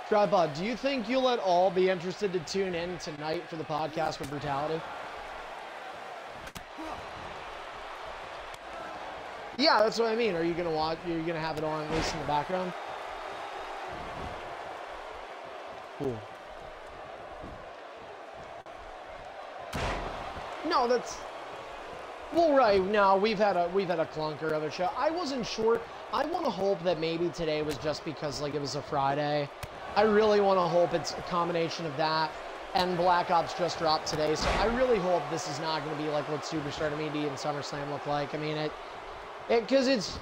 Tripod, do you think you'll at all be interested to tune in tonight for the podcast with Brutality? Yeah, that's what I mean. Are you gonna watch? Are you gonna have it on at least in the background? Cool. No, that's well, right. No, we've had a clunker of a show. I wasn't sure. I want to hope that maybe today was just because like it was a Friday. I really want to hope it's a combination of that and Black Ops just dropped today. So I really hope this is not going to be like what Superstar to Media and SummerSlam look like. I mean, because it's...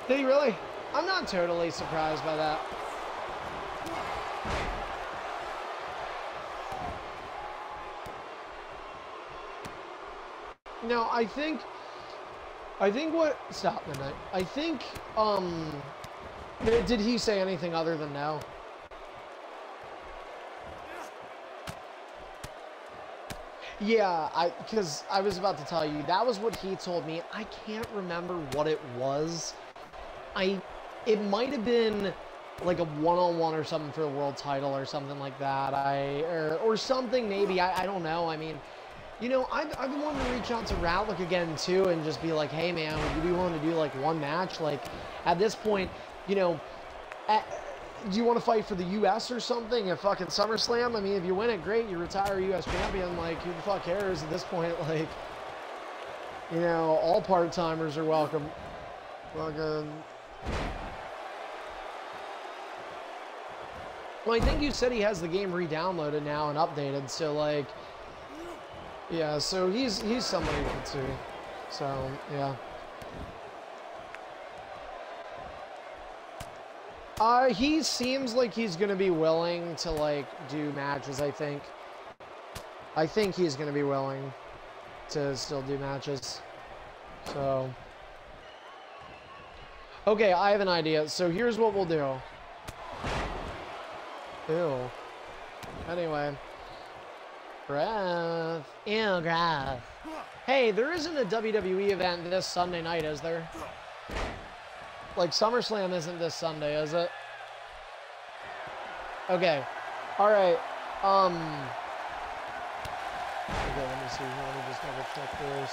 Did he really? I'm not totally surprised by that. No, I think what... Stop midnight. I think, did he say anything other than no? Yeah, because I was about to tell you, that was what he told me. I can't remember what it was. It might have been like a one-on-one or something for the world title or something like that. Or something maybe. I don't know. I mean, you know, I've been wanting to reach out to Ratlick again too and just be like, hey man, would you be willing to do like one match? Like at this point, you know, do you want to fight for the U.S. or something at fucking SummerSlam? I mean, if you win it, great. You retire U.S. champion. Like, who the fuck cares at this point? Like, you know, all part-timers are welcome. Fucking... Well, I think you said he has the game re-downloaded now and updated, so like, yeah, so he's somebody you could see. So, yeah. He seems like he's going to be willing to, like, do matches, I think. I think he's going to be willing to still do matches. So. Okay, I have an idea. So here's what we'll do. Ew. Anyway. Breath. Ew, grass. Hey, there isn't a WWE event this Sunday night, is there? Like, SummerSlam isn't this Sunday, is it? Okay. Alright. Okay, let me see here. Let me just double check this.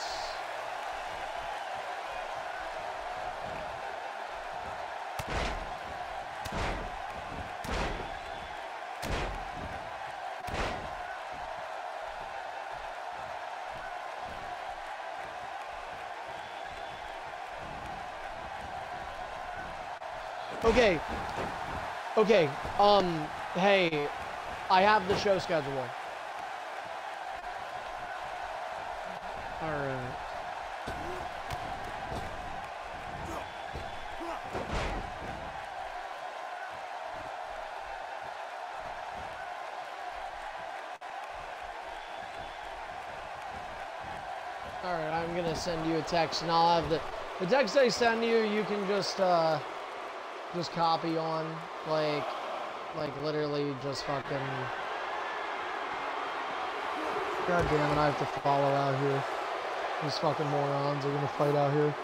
Okay. Okay. Hey, I have the show schedule. Alright. Alright, I'm gonna send you a text, and I'll have the text I send you, you can just copy on, like literally just fucking... God damn it, I have to follow out here. These fucking morons are gonna fight out here.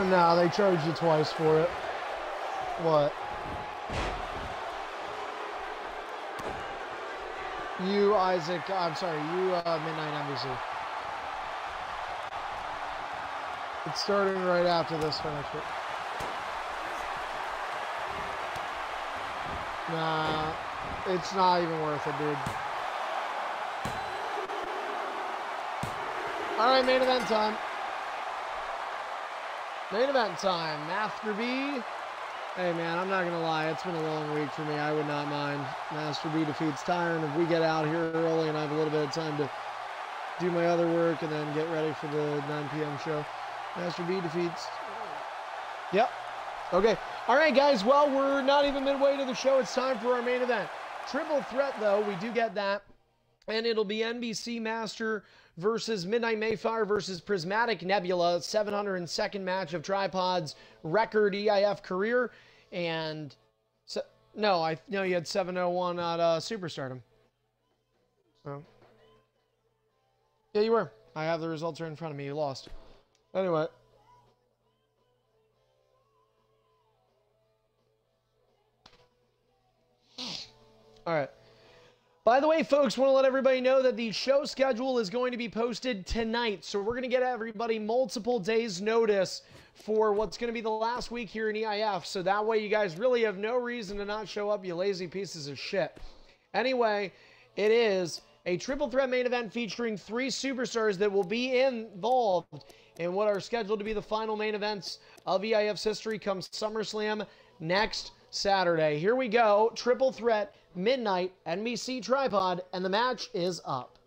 No, they charged you twice for it. What? You, Isaac, I'm sorry, you, Midnight NBC. It's starting right after this finish it. Nah, it's not even worth it, dude. Alright, main event time. Main event time. Master B. Hey, man, I'm not going to lie. It's been a long week for me. I would not mind. Master B defeats Tyron. If we get out here early and I have a little bit of time to do my other work and then get ready for the 9 p.m. show. Master B defeats... Yep. Okay. All right, guys. Well, we're not even midway to the show. It's time for our main event. Triple threat, though. We do get that. And it'll be NBC Master versus Midnight Mayfire versus Prismatic Nebula, 702nd match of Tripod's record EIF career. And so, no, I know you had 701 at Superstardom. So, yeah, you were. I have the results right in front of me. You lost. Anyway. All right. By the way, folks, want to let everybody know that the show schedule is going to be posted tonight. So we're going to get everybody multiple days notice for what's going to be the last week here in EIF. So that way you guys really have no reason to not show up, you lazy pieces of shit. Anyway, it is a triple threat main event featuring 3 superstars that will be involved in what are scheduled to be the final main events of EIF's history come SummerSlam next Saturday. Here we go. Triple threat. Midnight, NBC Tripod, and the match is up.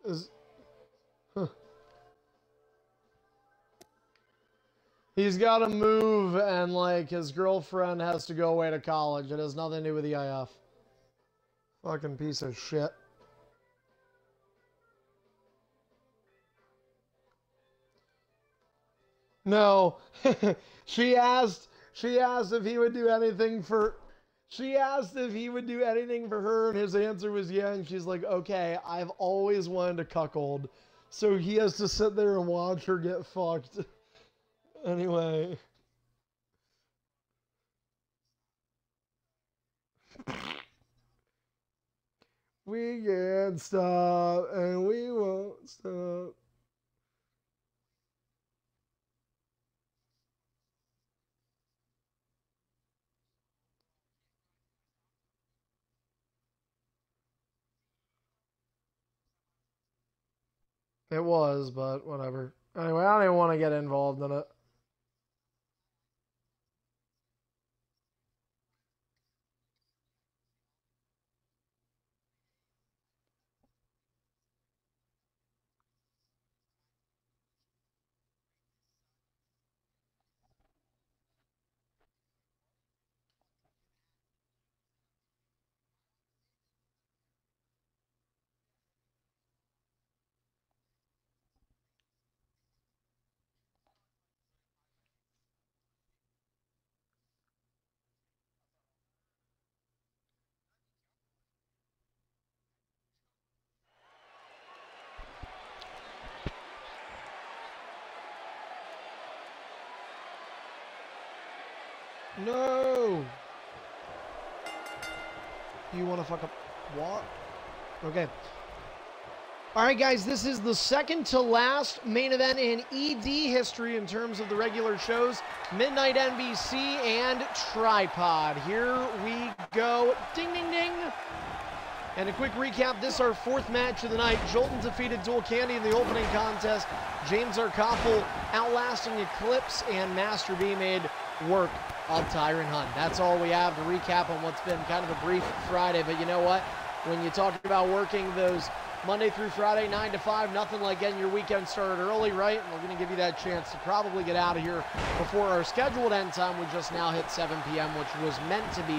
Is, huh. He's got to move, and like his girlfriend has to go away to college. It has nothing to do with the EIF. Fucking piece of shit. No, she asked if he would do anything for. She asked if he would do anything for her, and his answer was yeah. And she's like, okay, I've always wanted to cuckold, so he has to sit there and watch her get fucked. Anyway. We can't stop, and we won't stop. It was, but whatever. Anyway, I don't even want to get involved in it. No! You want to fuck up what? Okay. Alright guys, this is the second to last main event in ED history in terms of the regular shows. Midnight NBC and Tripod. Here we go. Ding, ding, ding! And a quick recap, this is our fourth match of the night. Jolton defeated Dual Candy in the opening contest. James Arkoffel outlasting Eclipse, and Master B made work of Tyron Hunt. That's all we have to recap on what's been kind of a brief Friday. But you know what? When you talk about working those Monday through Friday, 9 to 5, nothing like getting your weekend started early, right? And we're going to give you that chance to probably get out of here before our scheduled end time. We just now hit 7 p.m., which was meant to be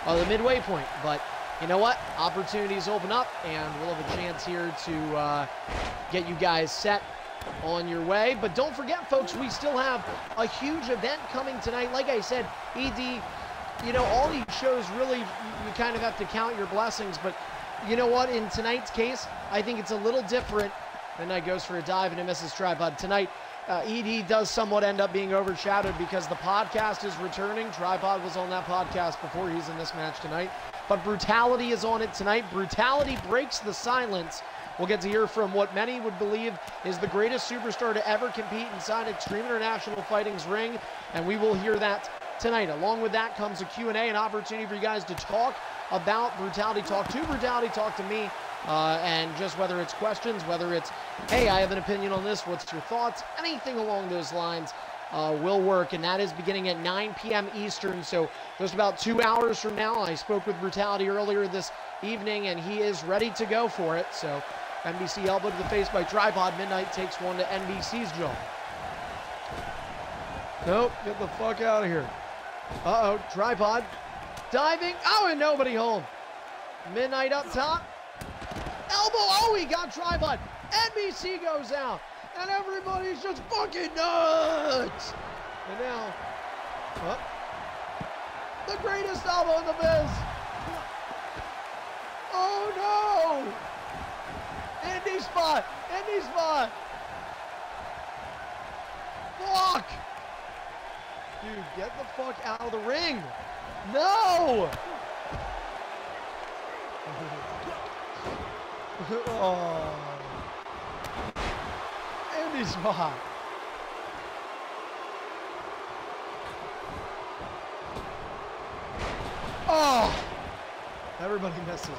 the midway point. But you know what? Opportunities open up, and we'll have a chance here to get you guys set on your way. But don't forget, folks, we still have a huge event coming tonight. Like I said, ED, you know, all these shows really, you kind of have to count your blessings. But you know what? In tonight's case, I think it's a little different. Midnight goes for a dive and it misses Tripod. Tonight, ED does somewhat end up being overshadowed because the podcast is returning. Tripod was on that podcast before he's in this match tonight. But Brutality is on it tonight. Brutality breaks the silence. We'll get to hear from what many would believe is the greatest superstar to ever compete inside Extreme International Fighting's ring, and we will hear that tonight. Along with that comes a Q&A, an opportunity for you guys to talk about Brutality, talk to Brutality, talk to me, and just whether it's questions, whether it's, hey, I have an opinion on this, what's your thoughts, anything along those lines will work, and that is beginning at 9 p.m. Eastern, so just about 2 hours from now. I spoke with Brutality earlier this evening, and he is ready to go for it, so NBC elbow to the face by Tripod. Midnight takes one to NBC's jaw. Nope, get the fuck out of here. Uh-oh, Tripod diving. Oh, and nobody home. Midnight up top. Elbow. Oh, he got Tripod. NBC goes out. And everybody's just fucking nuts. And now, the greatest elbow in the biz. Oh, no. Andy spot! Andy spot! Fuck! Dude, get the fuck out of the ring! No! Oh. Andy spot! Oh! Everybody misses.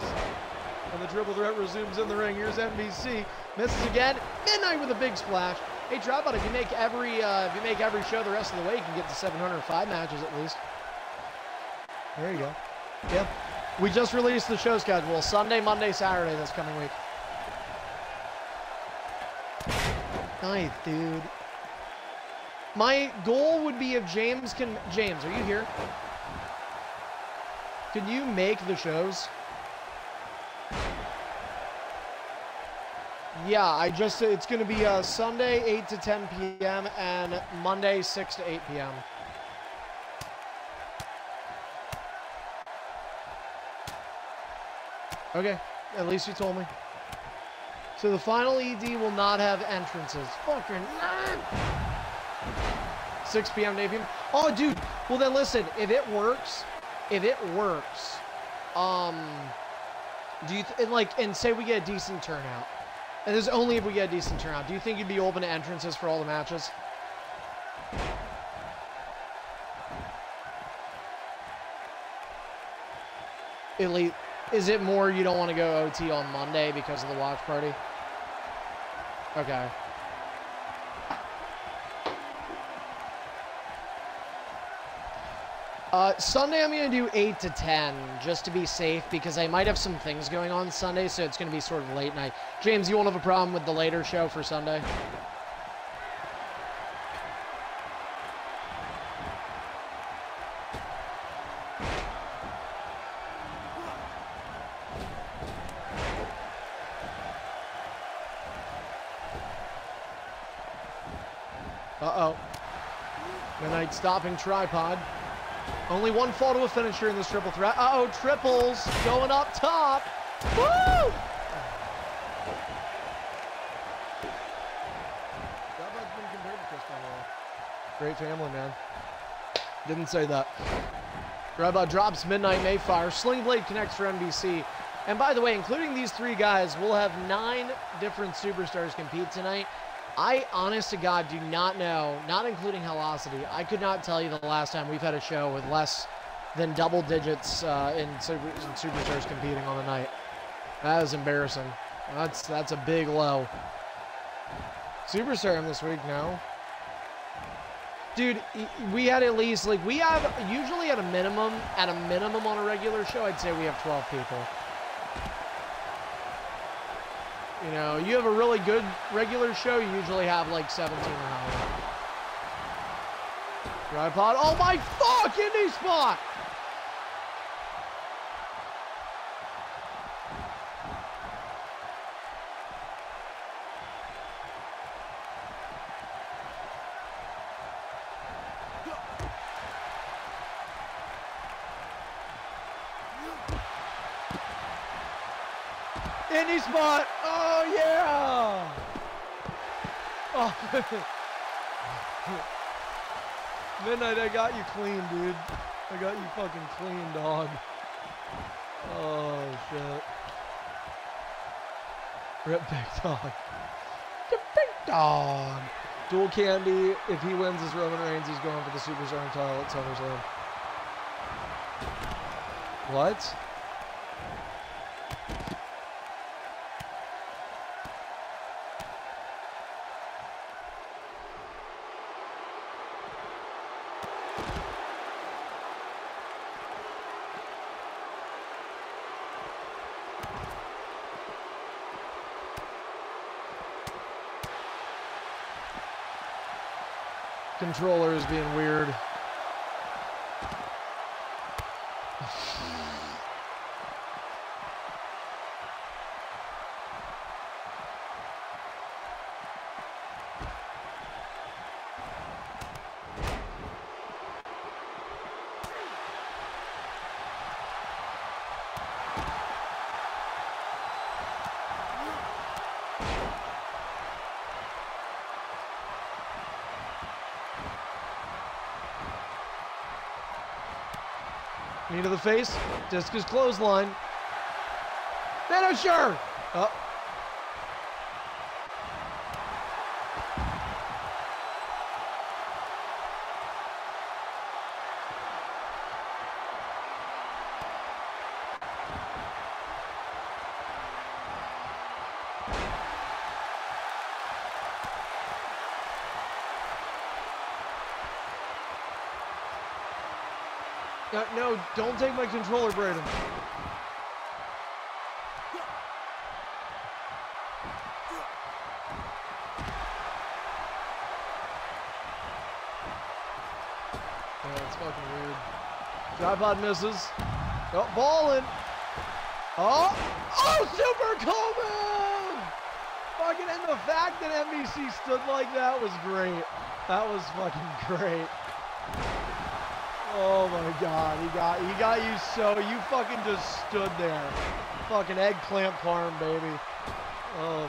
And the triple threat resumes in the ring. Here's NBC. Misses again. Midnight with a big splash. Hey, Tripod, if you make every show the rest of the way, you can get to 705 matches at least. There you go. Yeah. We just released the show schedule. Sunday, Monday, Saturday this coming week. Ninth, dude. My goal would be if James can... James, are you here? Could you make the shows? Yeah, it's going to be Sunday, 8 to 10 p.m. and Monday, 6 to 8 p.m. Okay, at least you told me. So the final ED will not have entrances. Fucking 6 p.m. to 8 p.m. Oh, dude. Well, then listen. If it works, do you and say we get a decent turnout, and this is only if we get a decent turnout. Do you think you'd be open to entrances for all the matches? Elite. Is it more you don't want to go OT on Monday because of the watch party? Okay. Sunday I'm going to do 8 to 10 just to be safe because I might have some things going on Sunday, so it's going to be sort of late night. James, you won't have a problem with the later show for Sunday? Uh-oh. Midnight stopping tripod. Only one fall to a finisher in this triple threat. Uh-oh, triples going up top. Woo! Great family, man. Didn't say that. Grubba drops Midnight Mayfire. Sling Blade connects for NBC. And by the way, including these three guys, we'll have 9 different superstars compete tonight. I, honest to God, do not know, not including Halosity, I could not tell you the last time we've had a show with less than double digits in superstars competing on the night. That is embarrassing. That's a big low. Superstar this week, no. Dude, we had at least, like, we have, usually at a minimum on a regular show, I'd say we have 12 people. You know, you have a really good regular show, you usually have like 17 or higher. Tripod. Oh my fuck! Indie spot! Indie spot! Oh, yeah! Oh. Midnight, I got you clean, dude. I got you fucking clean, dog. Oh, shit. Rip Big Dog. The Big Dog. Dual Candy, if he wins as Roman Reigns, he's going for the Superstar title at SummerSlam. What? Controller is being weird. Knee to the face. Discus clothesline. No, sure. Oh. No, don't take my controller, Braden. Yeah, it's fucking weird. Tripod misses. Oh, balling. Oh, super cool move! Fucking, and the fact that NBC stood like that was great. That was fucking great. Oh my God, he got you so, you fucking just stood there. Fucking eggplant parm, baby. Oh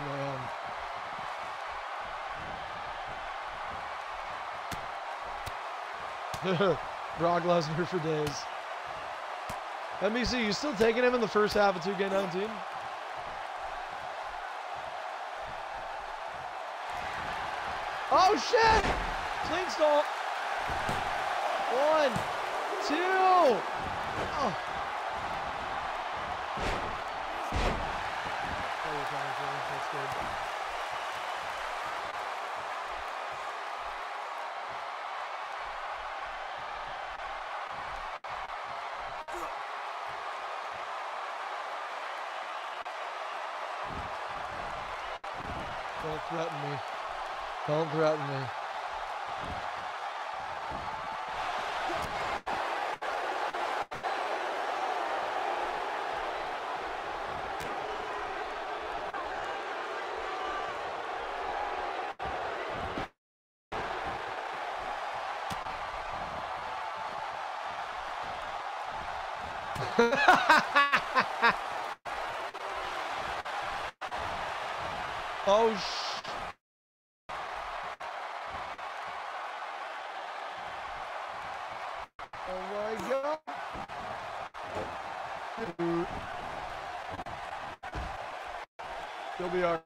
man. Brock Lesnar for days. NBC, you still taking him in the first half of 2K19? Oh shit! Clean stall. 1, 2. Oh. That's good. Don't threaten me. Don't threaten me. Oh, oh my God. He'll be all right.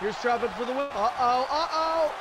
Here's Travis for the win. Uh-oh, uh-oh.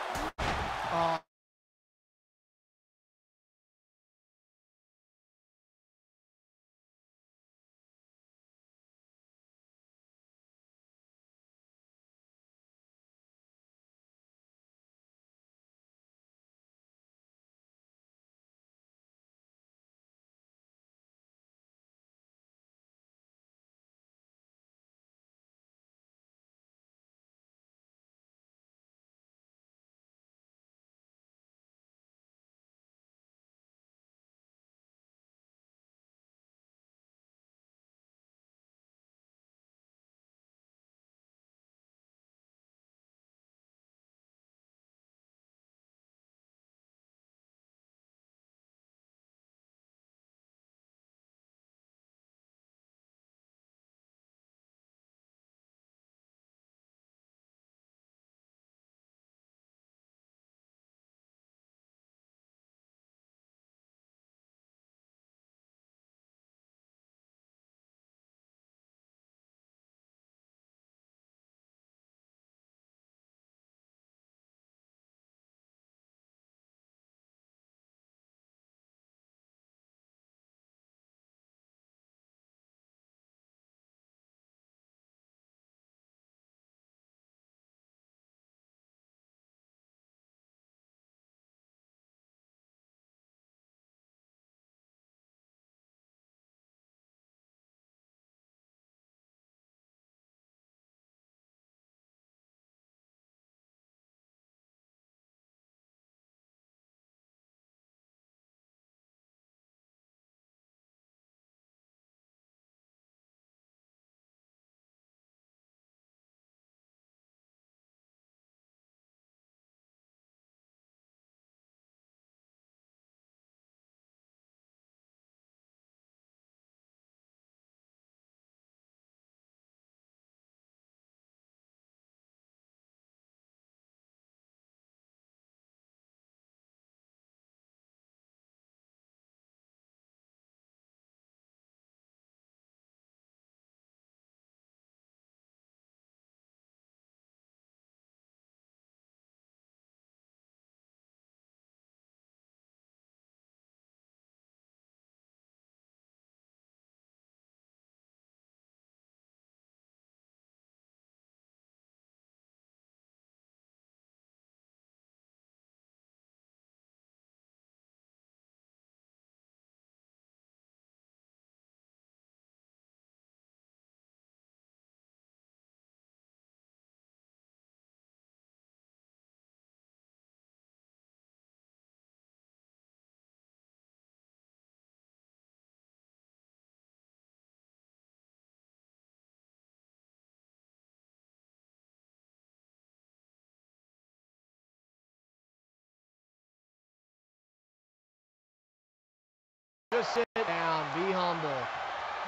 Just sit down. Be humble.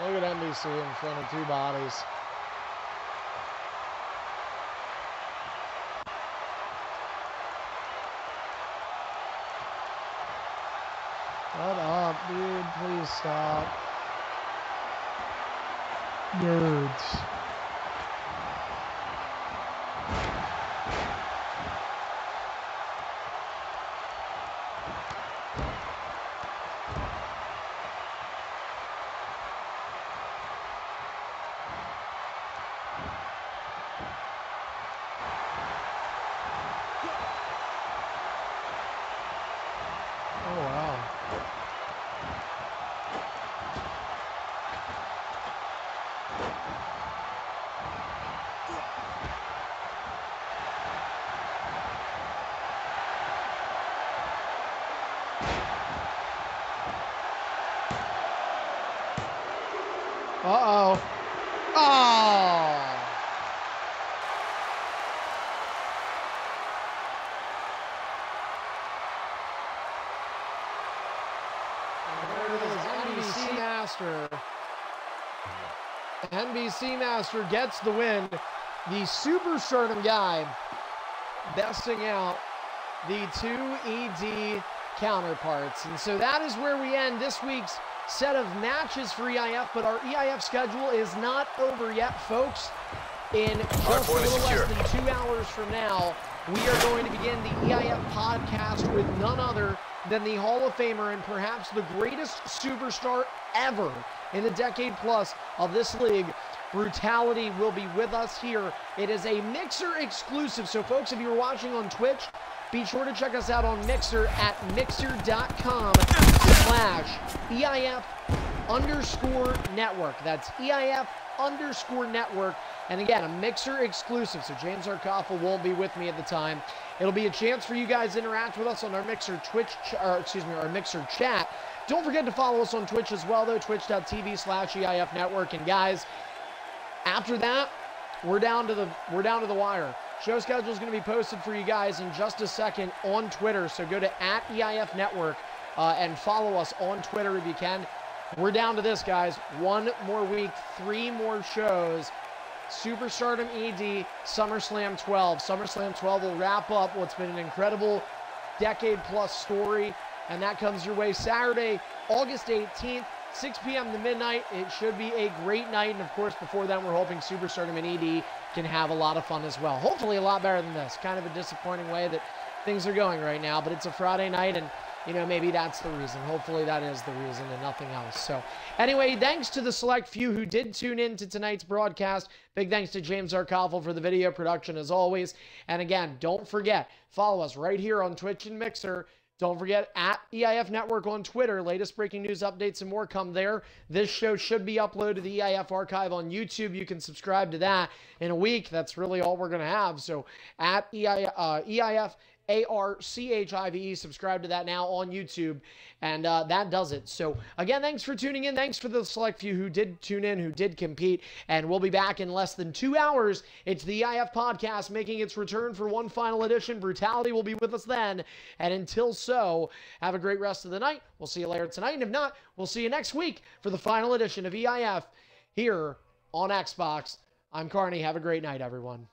Look at NBC in front of two bodies. Shut up, dude. Please stop. Nerds. Oh, wow. Uh-oh. Oh! There it is, NBC Master. NBC Master gets the win. The Super Stardom guy besting out the two ED counterparts. And so that is where we end this week's set of matches for EIF, but our EIF schedule is not over yet, folks. In just a little less than 2 hours from now, we are going to begin the EIF podcast with none other than the Hall of Famer and perhaps the greatest superstar ever in the decade plus of this league. Brutality will be with us here. It is a Mixer exclusive, so folks, if you're watching on Twitch, be sure to check us out on Mixer at mixer.com/EIF_network. That's EIF_network. And again, a Mixer exclusive, so James Arkoffel won't be with me at the time. It'll be a chance for you guys to interact with us on our Mixer our Mixer chat. Don't forget to follow us on Twitch as well, though, twitch.tv/EIF network. And guys, after that, we're down to the wire. Show schedule is going to be posted for you guys in just a second on Twitter, so go to @EIF network and follow us on Twitter if you can. We're down to this, guys. 1 more week, 3 more shows. Super Stardom ED, SummerSlam 12. SummerSlam 12 will wrap up what's been an incredible decade-plus story, and that comes your way Saturday, August 18th, 6 p.m. to midnight. It should be a great night, and of course, before then, we're hoping Super Stardom and ED can have a lot of fun as well. Hopefully a lot better than this. Kind of a disappointing way that things are going right now, but it's a Friday night, and you know, maybe that's the reason. Hopefully that is the reason and nothing else. So anyway, thanks to the select few who did tune in to tonight's broadcast. Big thanks to James Arkoffel for the video production as always. And again, don't forget, follow us right here on Twitch and Mixer. Don't forget @EIF Network on Twitter. Latest breaking news updates and more come there. This show should be uploaded to the EIF archive on YouTube. You can subscribe to that in a week. That's really all we're going to have. So @EIF ARCHIVE. Subscribe to that now on YouTube, and that does it. So again, thanks for tuning in. Thanks for the select few who did tune in, who did compete, and we'll be back in less than 2 hours. It's the EIF podcast making its return for one final edition. Brutality will be with us then, and until so, have a great rest of the night. We'll see you later tonight, and if not, we'll see you next week for the final edition of EIF here on Xbox. I'm Carney. Have a great night, everyone.